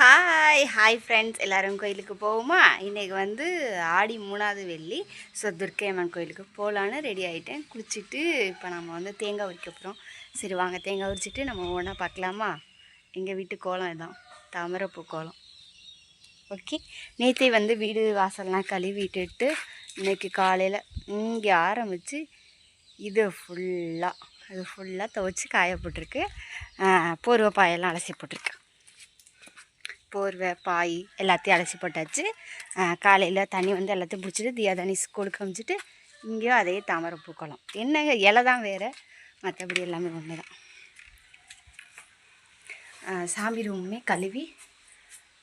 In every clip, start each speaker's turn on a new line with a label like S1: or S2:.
S1: Hi friends, எல்லோரும் கோயிலுக்கு போவோமா? இன்றைக்கி வந்து ஆடி 3வது வெள்ளி. ஸோ துர்க்கை அம்மன் கோயிலுக்கு போகலான்னு ரெடி ஆகிட்டேன். குளிச்சுட்டு இப்போ நம்ம வந்து தேங்காய் உரிக்க போகிறோம். சரி வாங்க, தேங்காய் உரிச்சிட்டு நம்ம ஒவ்வொன்றா பார்க்கலாமா? எங்கள் வீட்டு கோலம் இதான், தாமரைப்பூ கோலம். ஓகே, நேற்றே வந்து வீடு வாசல்லாம் கழுவிட்டுட்டு இன்றைக்கி காலையில் இங்கே ஆரம்பித்து இது ஃபுல்லாக துவைச்சி காய போட்டிருக்கு. போர்வை பாயெல்லாம் அலசி போட்டிருக்கு. போர்வை பாய் எல்லாத்தையும் அலசி போட்டாச்சு. காலையில் தண்ணி வந்து எல்லாத்தையும் பிடிச்சிட்டு தியாதானி ஸ்கூலுக்கு அமிச்சிட்டு இங்கேயும் அதே தாமரை பூக்கலாம். என்னங்க இலை தான் வேறு, மற்றபடி எல்லாமே ஒன்று தான். சாமி ரூமுமே கழுவி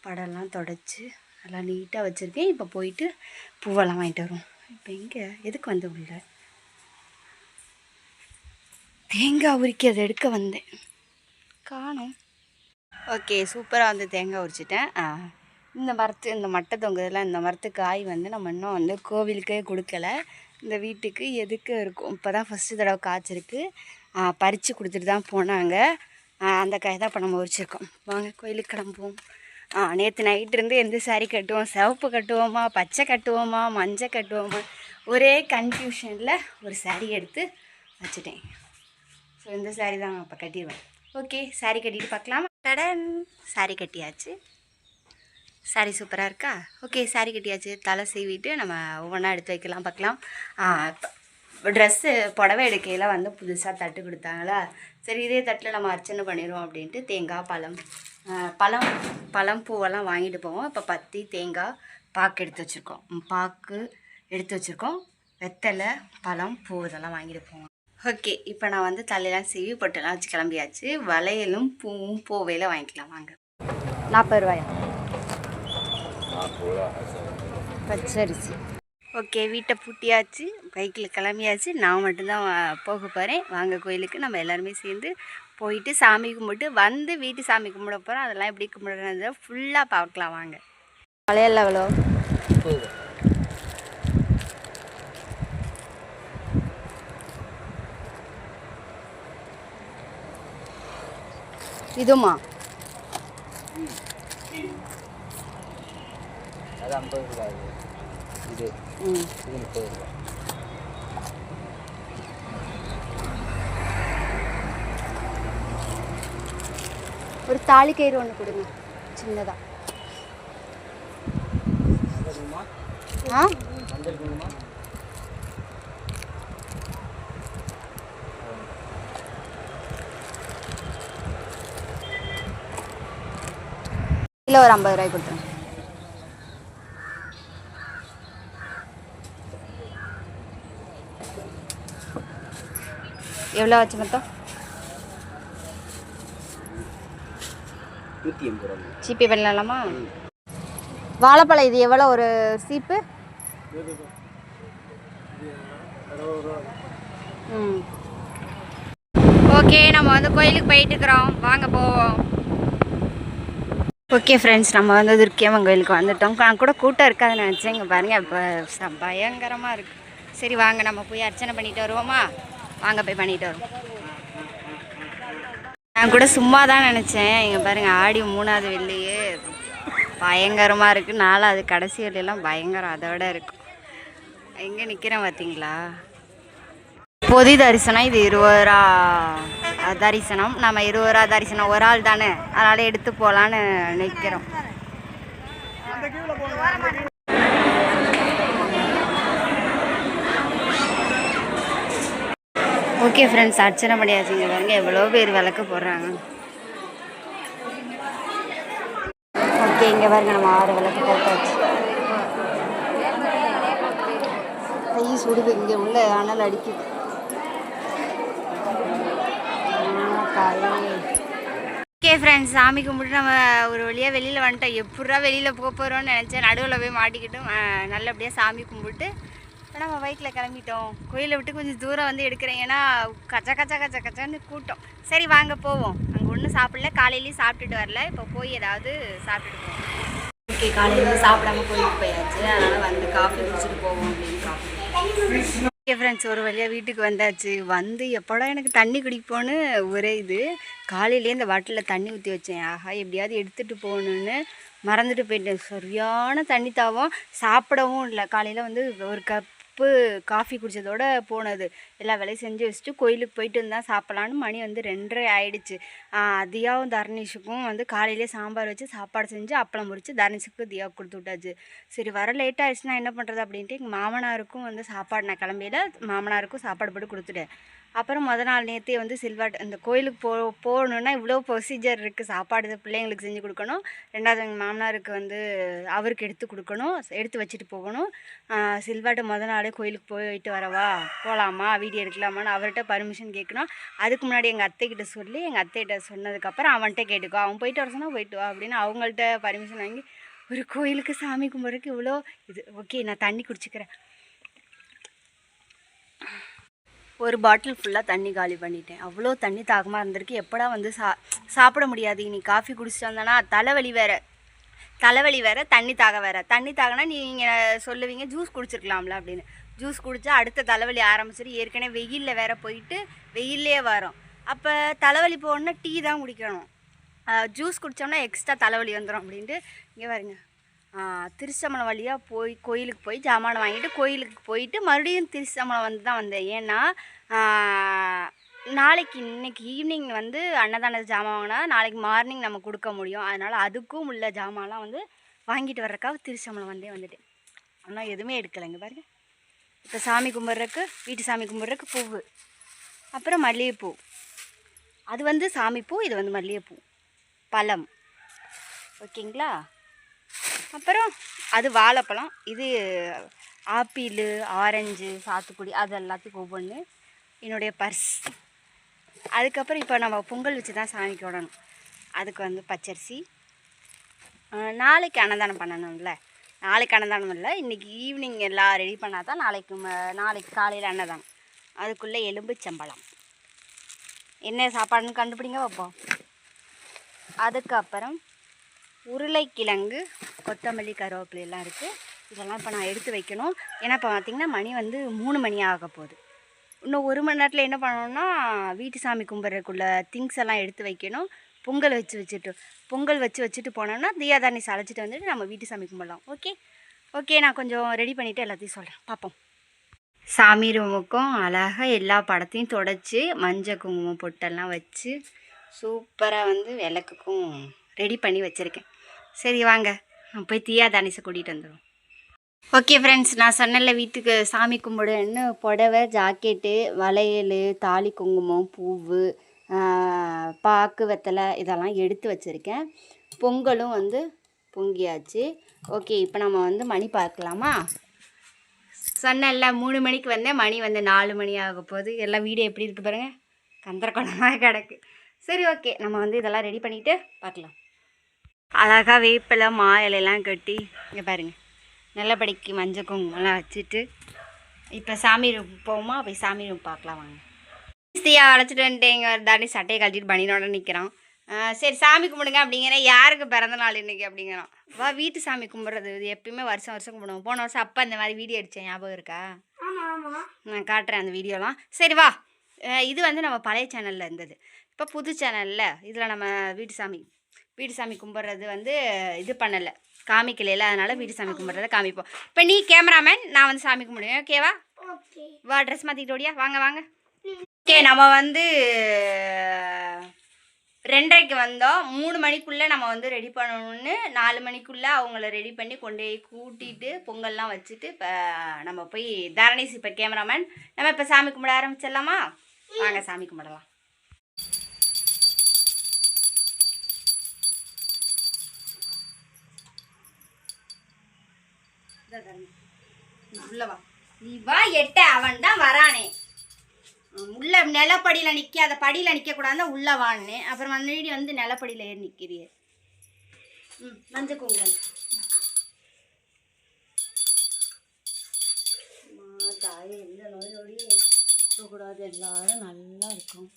S1: படம்லாம் தொடச்சி எல்லாம் நீட்டாக வச்சுருக்கேன். இப்போ போயிட்டு பூவெல்லாம் வாங்கிட்டு வரும். இப்போ எங்கே எதுக்கு வந்து உள்ள தேங்காய் உரிக்க அதை எடுக்க வந்தேன், காணோம். ஓகே, சூப்பராக வந்து தேங்காய் உரிச்சிட்டேன். இந்த மட்டை தொங்குதெல்லாம் இந்த மரத்து காய் வந்து நம்ம இன்னும் வந்து கோவிலுக்கே கொடுக்கல, இந்த வீட்டுக்கு எதுக்கு இருக்கும். இப்போ தான் ஃபஸ்ட்டு தடவை காய்ச்சிருக்கு. பறித்து கொடுத்துட்டு தான் போனாங்க. அந்த காய் தான் இப்போ நம்ம உரிச்சிருக்கோம். வாங்க கோயிலுக்கு கிளம்புவோம். நேற்று நைட்டு இருந்து எந்த சாரீ கட்டுவோம், சிவப்பு கட்டுவோமா, பச்சை கட்டுவோமா, மஞ்சள் கட்டுவோமா, ஒரே கன்ஃபியூஷனில் ஒரு சாரீ எடுத்து வச்சுட்டேன். ஸோ இந்த சாரீ தான் இப்போ கட்டிடுவேன். ஓகே, சாரீ கட்டிட்டு பார்க்கலாமா? கடன் சாரீ கட்டியாச்சு. சாரீ சூப்பராக இருக்கா? ஓகே, சாரீ கட்டியாச்சு. தலை சீவிட்டு நம்ம ஒவ்வொன்றா எடுத்து வைக்கலாம், பார்க்கலாம். ட்ரெஸ்ஸு புடவை எடுக்கையில் வந்து புதுசாக தட்டு கொடுத்தாங்களா, சரி இதே தட்டில் நம்ம அர்ச்சனை பண்ணிடுவோம் அப்படின்ட்டு தேங்காய் பழம் பூவெல்லாம் வாங்கிட்டு போவோம். இப்போ பத்தி தேங்காய் பாக்கு எடுத்து வச்சுருக்கோம். வெத்தலை பழம் பூ இதெல்லாம் வாங்கிட்டு போவோம். ஓகே, இப்போ நான் வந்து தலையெல்லாம் சீவி பொட்டெல்லாம் வச்சு கிளம்பியாச்சு. வளையலும் பூவும் பூவையில் வாங்கிக்கலாம் வாங்க. 40 ரூபாயா பச்சரிசி? ஓகே, வீட்டை பூட்டியாச்சு, பைக்கில் கிளம்பியாச்சு. நான் மட்டும்தான் போக போகிறேன். வாங்க கோயிலுக்கு நம்ம எல்லாருமே சேர்ந்து போயிட்டு சாமி கும்பிட்டு வந்து வீட்டு சாமி கும்பிட போகிறோம். அதெல்லாம் எப்படி கும்பிடுறது ஃபுல்லாக பார்க்கலாம் வாங்க. வளையல் எவ்வளோ? இதுமா அது 50 ரூபாய். இது 30 ரூபாய். ஒரு தாலி கயிறு ஒன்று கொடுங்க, சின்னதா. இல்லை ஒரு 50 ரூபாய் கொடுத்துருங்க. எவ்வளோ ஆச்சு மொத்தம்? 180 ரூபா. ஜிபே பண்ணலாமா? வாழைப்பழம் இது எவ்வளோ ஒரு சீப்பு? ஓகே, நம்ம வந்து கோயிலுக்கு போயிட்டு இருக்கிறோம், வாங்க போவோம். ஓகே ஃப்ரெண்ட்ஸ், நம்ம வந்து துர்க்கை அம்மன் கோயிலுக்கு வந்துட்டோம். நான் கூட கூட்டம் இருக்காதுன்னு நினச்சேன். இங்கே பாருங்கள், இப்போ பயங்கரமாக இருக்குது. சரி வாங்க நம்ம போய் அர்ச்சனை பண்ணிட்டு வருவோமா? வாங்க போய் பண்ணிட்டு வருவோம். நான் கூட சும்மா தான் நினச்சேன். இங்கே பாருங்கள், ஆடி 3வது வெள்ளியே பயங்கரமாக இருக்குது. 4வது கடைசி வெள்ளியெல்லாம் பயங்கரம், அதோட இருக்கும். எங்கே நிற்கிறேன் பார்த்தீங்களா? பொதி தரிசனம். இது 20 ரூபா தரிசனம். நம்ம 20 ரூபா தரிசனம், ஒரு ஆள் தானே, அதனால் எடுத்து போகலான்னு நிற்கிறோம். ஓகே ஃப்ரெண்ட்ஸ், அர்ச்சனை பண்ணியாச்சுங்க. பாருங்க எவ்வளோ பேர் விளக்கு போடுறாங்க. ஓகே, இங்கே பாருங்க நம்ம 6 விளக்கு போட்டாச்சு. கை சுடுது, இங்கே உள்ள அனல் அடிக்குது. ஓகே ஃப்ரெண்ட்ஸ், சாமி கும்பிட்டு நம்ம ஒரு வழியாக வெளியில் வந்துட்டோம். எப்படா வெளியில் போக போகிறோம்னு நினச்சேன். நடுவில் போய் மாட்டிக்கிட்டோம். நல்லபடியாக சாமி கும்பிட்டு நம்ம பைக்கில் கிளம்பிட்டோம். கோயிலை விட்டு கொஞ்சம் தூரம் வந்து எடுக்கிறேன், ஏன்னா கச்சான்னு கூட்டம். சரி வாங்க போவோம். அங்கே ஒன்றும் சாப்பிடல, காலையிலேயும் சாப்பிட்டுட்டு வரல. இப்போ போய் ஏதாவது சாப்பிட்டுட்டு போவோம். ஓகே, காலையிலேருந்து சாப்பிடாம கோயிலுக்கு போயாச்சு. அதனால் வந்து காஃபி குடிச்சிட்டு போவோம் அப்படின்னு காஃபி ஓகே ஃப்ரெண்ட்ஸ், ஒரு வழியாக வீட்டுக்கு வந்தாச்சு. வந்து எப்போடா எனக்கு தண்ணி குடிப்போன்னு ஒரே இது. காலையிலேயே இந்த பாட்டிலில் தண்ணி ஊற்றி வச்சேன். ஆஹா, எப்படியாவது எடுத்துகிட்டு போகணுன்னு மறந்துட்டு போயிட்டேன். சரியான தண்ணி தாகம். சாப்பிடவும் இல்லை. காலையில் வந்து ஒரு கப்பு காஃபி குடித்ததோட போனது. எல்லா வேலையும் செஞ்சு வச்சுட்டு கோயிலுக்கு போயிட்டு இருந்தால் சாப்பிட்லான்னு மணி வந்து 2:30 ஆகிடுச்சு. தியாவும் தர்னிஷுக்கும் வந்து காலையிலே சாம்பார் வச்சு சாப்பாடு செஞ்சு அப்பளம் முறித்து தர்னிஷுக்கு தியாவுக்கு கொடுத்து விட்டாச்சு. சரி, வர லேட் ஆகிடுச்சுன்னா என்ன பண்ணுறது அப்படின்ட்டு எங்கள் மாமனாருக்கும் வந்து சாப்பாடு நான் கிளம்பியில மாமனாருக்கும் சாப்பாடு போட்டு கொடுத்துட்டேன். அப்புறம் நாள் நேற்றே வந்து இந்த கோயிலுக்கு போகணுன்னா இவ்வளோ ப்ரொசீஜர் இருக்குது. சாப்பாடு பிள்ளைங்களுக்கு செஞ்சு கொடுக்கணும். ரெண்டாவது எங்கள் மாமனாருக்கு வந்து அவருக்கு எடுத்து கொடுக்கணும், எடுத்து வச்சுட்டு போகணும். சில்வாட்டை நாளே கோயிலுக்கு போயிட்டு வரவா, போகலாமா, வீடியோ எடுக்கலாமான்னு அவர்கிட்ட பர்மிஷன் கேட்கணும். அதுக்கு முன்னாடி எங்கள் அத்தைக்கிட்ட சொல்லி எங்கள் அத்தைகிட்ட சொன்னதுக்கப்புறம் அவன்கிட்ட கேட்டுக்கோ, அவன் போயிட்டு வர சொன்னால் போயிட்டு வா அப்படின்னு அவங்கள்ட்ட பர்மிஷன் வாங்கி ஒரு கோயிலுக்கு சாமி கும்பிட்றதுக்கு இவ்வளோ இது. ஓகே, நான் தண்ணி குடிச்சிக்கிறேன். ஒரு பாட்டில் ஃபுல்லாக தண்ணி காலி பண்ணிட்டேன். அவ்வளோ தண்ணி தாகமாக இருந்திருக்கு. எப்படா வந்து சாப்பிட முடியாது. இன்னைக்கு காஃபி குடிச்சிட்டு வந்தேன்னா தலைவலி வேறு, தண்ணி தாக வேறு. தண்ணி தாகனா நீங்கள் சொல்லுவீங்க ஜூஸ் குடிச்சிருக்கலாம்ல அப்படின்னு. ஜூஸ் குடித்தா அடுத்த தலைவலி ஆரம்பிச்சிட்டு, ஏற்கனவே வெயிலில் வேறு போயிட்டு வெயிலே வரும். அப்போ தலைவலி போகணுன்னா டீ தான் குடிக்கணும். ஜூஸ் குடித்தோம்னா எக்ஸ்ட்ரா தலைவலி வந்துடும் அப்படின்ட்டு இங்கே பாருங்க, திருச்சம்பலம் வழியாக கோயிலுக்கு போய் ஜாமானை வாங்கிட்டு கோயிலுக்கு போயிட்டு மறுபடியும் திருச்சம்பலம் வந்து தான் வந்தேன். ஏன்னா இன்னைக்கு ஈவினிங் வந்து அன்னதான ஜாமான் வாங்கினா நாளைக்கு மார்னிங் நம்ம கொடுக்க முடியும். அதனால் அதுக்கும் உள்ள ஜாமான்லாம் வந்து வாங்கிட்டு வர்றதுக்காக திருச்சம்பலம் வந்துட்டேன். ஆனால் எதுவுமே எடுக்கலைங்க பாருங்க. இப்போ சாமி கும்பிட்றதுக்கு, வீட்டு சாமி கும்பிட்றதுக்கு பூவு, அப்புறம் மல்லிகைப்பூ. அது வந்து சாமிப்பூ, இது வந்து மல்லிகைப்பூ, பழம். ஓகேங்களா? அப்புறம் அது வாழைப்பழம், இது ஆப்பிள், ஆரஞ்சு, சாத்துக்குடி, அது எல்லாத்துக்கும் ஒவ்வொன்று. என்னுடைய பர்ஸ். அதுக்கப்புறம் இப்போ நம்ம பொங்கல் வச்சு தான் சாமிக்கு விடணும். அதுக்கு வந்து பச்சரிசி. நாளைக்கு அன்னதானம் பண்ணணும்ல. நாளைக்கு அன்னதானம் இல்லை, இன்றைக்கி ஈவினிங் எல்லாம் ரெடி பண்ணால் தான் நாளைக்கு காலையில் அன்னதானம். அதுக்குள்ளே எலும்புச்சம்பழம் என்ன சாப்பாடுன்னு கண்டுபிடிங்க வைப்போம். அதுக்கப்புறம் உருளைக்கிழங்கு, கொத்தமல்லி, கருவேப்பிலை எல்லாம் இருக்குது. இதெல்லாம் இப்போ நான் எடுத்து வைக்கணும். ஏன்னா இப்போ பார்த்திங்கன்னா மணி வந்து 3 மணி ஆக போகுது. இன்னும் 1 மணி நேரத்தில் என்ன பண்ணணும்னா வீட்டு சாமி கும்பிட்றதுக்குள்ள திங்ஸ் எல்லாம் எடுத்து வைக்கணும். பொங்கல் வச்சுட்டு போனோம்னா தியாதானி சளைச்சிட்டு வந்துட்டு நம்ம வீட்டு சாமி கும்பிடலாம். ஓகே, நான் கொஞ்சம் ரெடி பண்ணிவிட்டு எல்லாத்தையும் சொல்கிறேன், பார்ப்போம். சாமி ரூமுக்கும் அழகாக எல்லா படத்தையும் தொடச்சி மஞ்சள் குங்குமம் பொட்டெல்லாம் வச்சு சூப்பராக வந்து விளக்குக்கும் ரெடி பண்ணி வச்சுருக்கேன். சரி வாங்க, போய் தியாதானிஸை கூட்டிகிட்டு வந்துடும். ஓகே ஃப்ரெண்ட்ஸ், நான் சொன்னல வீட்டுக்கு சாமி கும்பிடுன்னு புடவை, ஜாக்கெட்டு, வளையல், தாலி, குங்குமம், பூவு, பாக்கு, வெத்தலை இதெல்லாம் எடுத்து வச்சுருக்கேன். பொங்கலும் வந்து பொங்கியாச்சு. ஓகே, இப்போ நம்ம வந்து மணி பார்க்கலாமா? சொன்னல 3 மணிக்கு வந்தேன், மணி வந்து 4 மணி ஆக போகுது. எல்லாம் வீடியோ எப்படி இருக்குது பாருங்கள், கந்தரக்கொடமாக கிடக்கு. சரி ஓகே, நம்ம வந்து இதெல்லாம் ரெடி பண்ணிவிட்டு பார்க்கலாம். அழகாக வேப்பிலை, மா இலையெல்லாம் கட்டி இங்கே பாருங்கள், நல்லபடிக்கு மஞ்சள் குங்குமம்லாம் வச்சுட்டு இப்போ சாமி ரூம் போவோமா? போய் சாமி ரூம் பார்க்கலாம் வாங்க. தியா அழைச்சிட்டு வந்துட்டு இங்கே தாண்டி சட்டையை கழட்டிட்டு பனினோட நிற்கிறான். சரி சாமி கும்பிடுங்க அப்படிங்கிறேன். யாருக்கு பிறந்த நாள் இன்றைக்கி அப்படிங்கிறான். வா, வீட்டு சாமி கும்பிட்றது இது எப்பயுமே வருஷம் கும்பிடுவோம். போன வருஷம் அப்பா இந்த மாதிரி வீடியோ அடித்தேன், ஞாபகம் இருக்கா? நான் காட்டுறேன் அந்த வீடியோலாம். சரி வா, இது வந்து நம்ம பழைய சேனலில் இருந்தது. இப்போ புது சேனலில் இதில் நம்ம வீட்டு சாமி கும்பிட்றது வந்து இது பண்ணலை, காமிக்கலையில. அதனால் வீட்டு சாமி கும்பிட்றத காமிப்போம். இப்போ நீ கேமராமேன், நான் வந்து சாமி கும்பிடுவேன். ஓகேவா? வா, ட்ரெஸ் மாற்றிட்டு ஓடியா, வாங்க. ஓகே, நம்ம வந்து 2:30க்கு வந்தோம். 3 மணிக்குள்ளே நம்ம வந்து ரெடி பண்ணணும்னு 4 மணிக்குள்ளே அவங்கள ரெடி பண்ணி கொண்டு போய் கூட்டிகிட்டு பொங்கல்லாம் வச்சுட்டு இப்போ நம்ம போய் தரணிஸ், இப்போ கேமராமேன், நம்ம இப்போ சாமி கும்பிட ஆரம்பிச்சிடலாமா? வாங்க சாமி கும்பிடலாம். உள்ளவா, நீ வா, எட்ட அவன் தான் வரானே. உள்ள நிலப்படியில் நிற்காத, படியில் நிற்கக்கூடாது, உள்ள வான்னு. அப்புறம் மறுபடி வந்து நிலப்படியில் ஏறி நிற்கிறிய. மஞ்சள் குங்குமம் தாயே, எந்த நோயோடையும் இருக்கக்கூடாது, எல்லாரும் நல்லா இருக்கும்.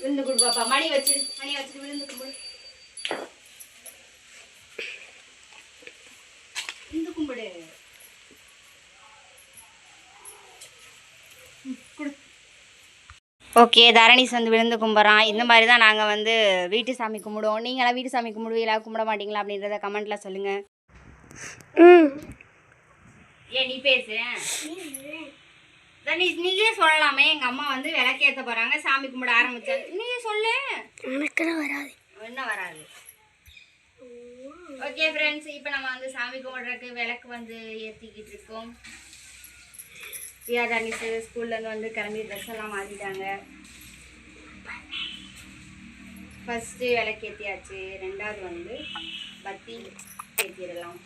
S1: விழுந்து கொடு பாப்பா. மணி வச்சுட்டு விழுந்து கும்பிடு. விழுந்து கும்பிடு. ஓகே, தரணீஸ் வந்து விழுந்து கும்பிட்றான். இந்த மாதிரி தான் நாங்கள் வந்து வீட்டு சாமி கும்பிடுவோம். நீங்களாம் வீட்டு சாமி கும்பிடுவீங்களா கும்பிட மாட்டீங்களா அப்படின்றத கமெண்ட்டில் சொல்லுங்கள். ஏன் நீ பேசு. தரணீஸ் நீயே சொல்லலாமே. எங்கள் அம்மா வந்து விளக்கேற்ற போகிறாங்க, சாமி கும்பிட ஆரம்பிச்சாங்க. நீயே சொல்லு. வராது என்ன வராது. ஓகே ஃப்ரெண்ட்ஸ், இப்போ நம்ம வந்து சாமி கும்பிட்றதுக்கு விளக்கு வந்து ஏற்றிக்கிட்டு இருக்கோம். தரணீஸ் ஸ்கூல்லேருந்து வந்து கிளம்பி ட்ரெஸ் எல்லாம் மாற்றிட்டாங்க. ஃபஸ்ட்டு விளக்கு ஏற்றியாச்சு. ரெண்டாவது வந்து பத்தி ஏற்றிடலாம்.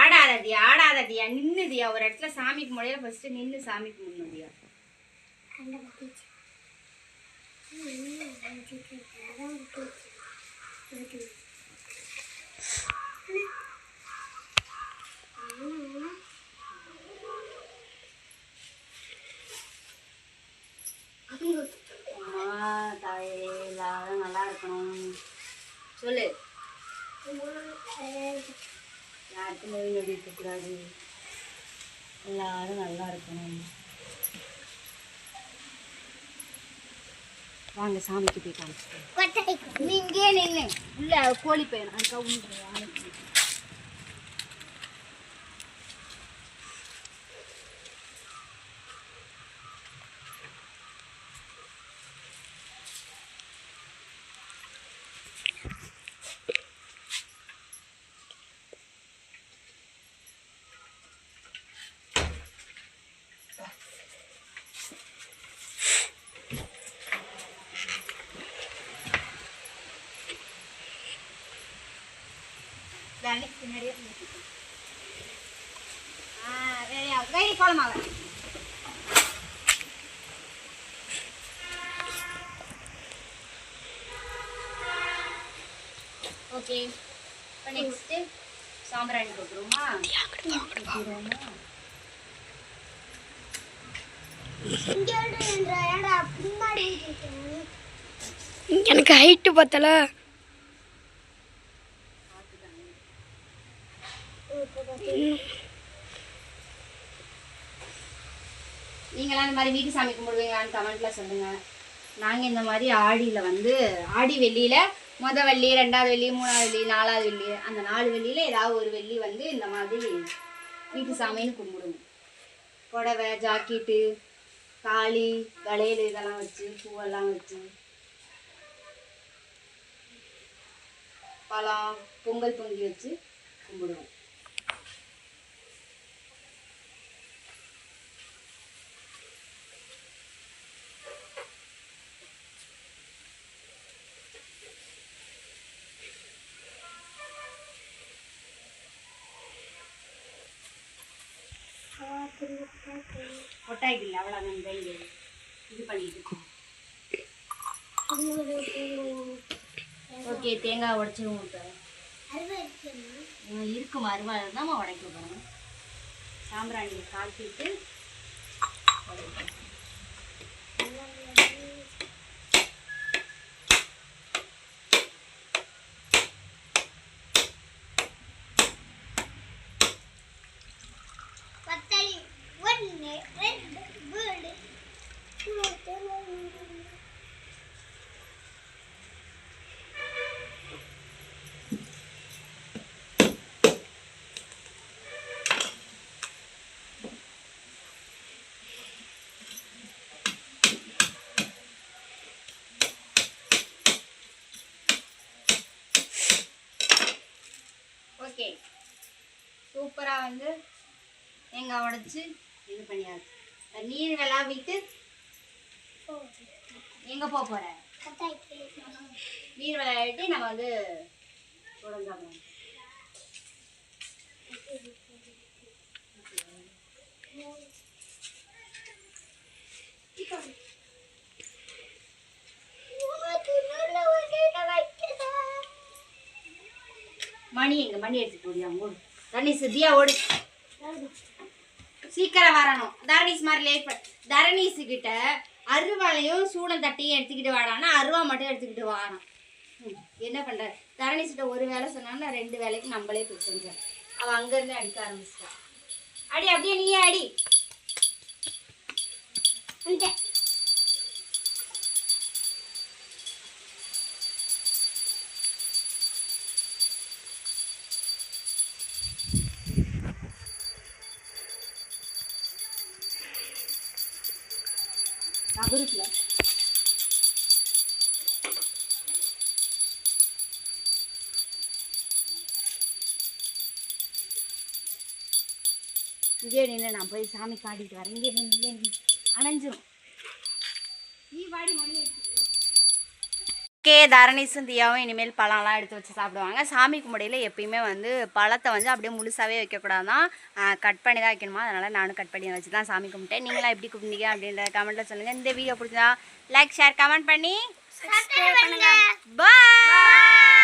S1: ஆடாதடியா நின்னுதியா ஒரு இடத்துல சாமி கும்பிடையில ஃபஸ்ட்டு நின்று சாமி கும்பிடணுதியா. எல்லாரும் நல்லா இருக்கணும் சொல்லு. யாருக்கும் நோய் நொடி இருக்கக்கூடாது. எல்லாரும் நல்லா இருக்கணும். வாங்க சாமிக்கு போய் காமிச்சிட்டு நீங்கே நின்று உள்ள கோழி பையன் அதுக்காக உண்டு. பின்னாடியே கோலமாக. ஓகே, இப்போ நெக்ஸ்ட்டு சாம்பிராணி போட்டுருவோமா?
S2: எனக்கு ஹைட்டு பத்தல.
S1: நீங்களாம் இந்த மாதிரி வீட்டு சாமி கும்பிடுவீங்களான்னு கமெண்ட்டில் சொல்லுங்கள். நாங்கள் இந்த மாதிரி ஆடியில் வந்து ஆடி வெள்ளியில் மொதல் வெள்ளி, ரெண்டாவது வெள்ளி, மூணாவது வெள்ளி, நாலாவது வெள்ளி, அந்த 4 வெள்ளியில் ஏதாவது ஒரு வெள்ளி வந்து இந்த மாதிரி வீட்டு சாமின்னு கும்பிடுவோம். புடவை, ஜாக்கெட்டு, தாலி, வளையல் இதெல்லாம் வச்சு பூவெல்லாம் வச்சு பழம் பொங்கல் பொங்கி வச்சு கும்பிடுவோம். கொட்டாய்க்கு அவ்வளோ இது பண்ணிட்டு இருக்கோம். ஓகே, தேங்காய் உடைச்சிடும் இருக்கும். அருவாள் தான் உடைக்க போகிறோம். சாம்பிராணியை காட்டிட்டு ஓகே, சூப்பராக வந்து தேங்காய் உடைச்சி இது பண்ணியாச்சு. நீர் விளாவிட்டு எங்கே போக போகிற? நீர் விளையாட்டு நம்ம வந்து உடஞ்சாப்போம். மணி எங்க மணி எடுத்து போடியா? ஓடு தரணீஸ், தியா ஓடு, சீக்கிரம் வரணும். தரணீஸ் மாதிரி லேட் பண்ண. தரணீஸ் கிட்ட அருவாளையும் சூடம் தட்டியும் எடுத்துக்கிட்டு வாடான்னா அருவா மட்டும் எடுத்துக்கிட்டு வாரான். என்ன பண்ணுற தரணிச்சிட்ட ஒரு வேலை சொன்னான்னா 2 வேலைக்கு நம்மளே போய் செஞ்சேன். அவன் அங்கேருந்து அடிக்க ஆரம்பிச்சிட்டான். அடி அப்படியே நீயே அடி. நகருக்குல இங்கே நின்று நான் போய் சாமி காட்டிட்டு வரேன். இங்கே நின்று அணைஞ்சிரும். நீ வாடி மணி ஓகே. தரணிசும் தியாவும் இனிமேல் பழம்லாம் எடுத்து வச்சு சாப்பிடுவாங்க. சாமி கும்பிடையில் எப்பயுமே வந்து பழத்தை வந்து அப்படியே முழுசாகவே வைக்கக்கூடாதான், கட் பண்ணி தான் வைக்கணுமா. அதனால் நானும் கட் பண்ணி வச்சு தான் சாமி கும்பிட்டேன். நீங்களாம் எப்படி கும்பிட்டீங்க அப்படின்ற கமெண்ட்டில் சொல்லுங்கள். இந்த வீடியோ பிடிச்சா லைக் ஷேர் கமெண்ட் பண்ணி பாய்.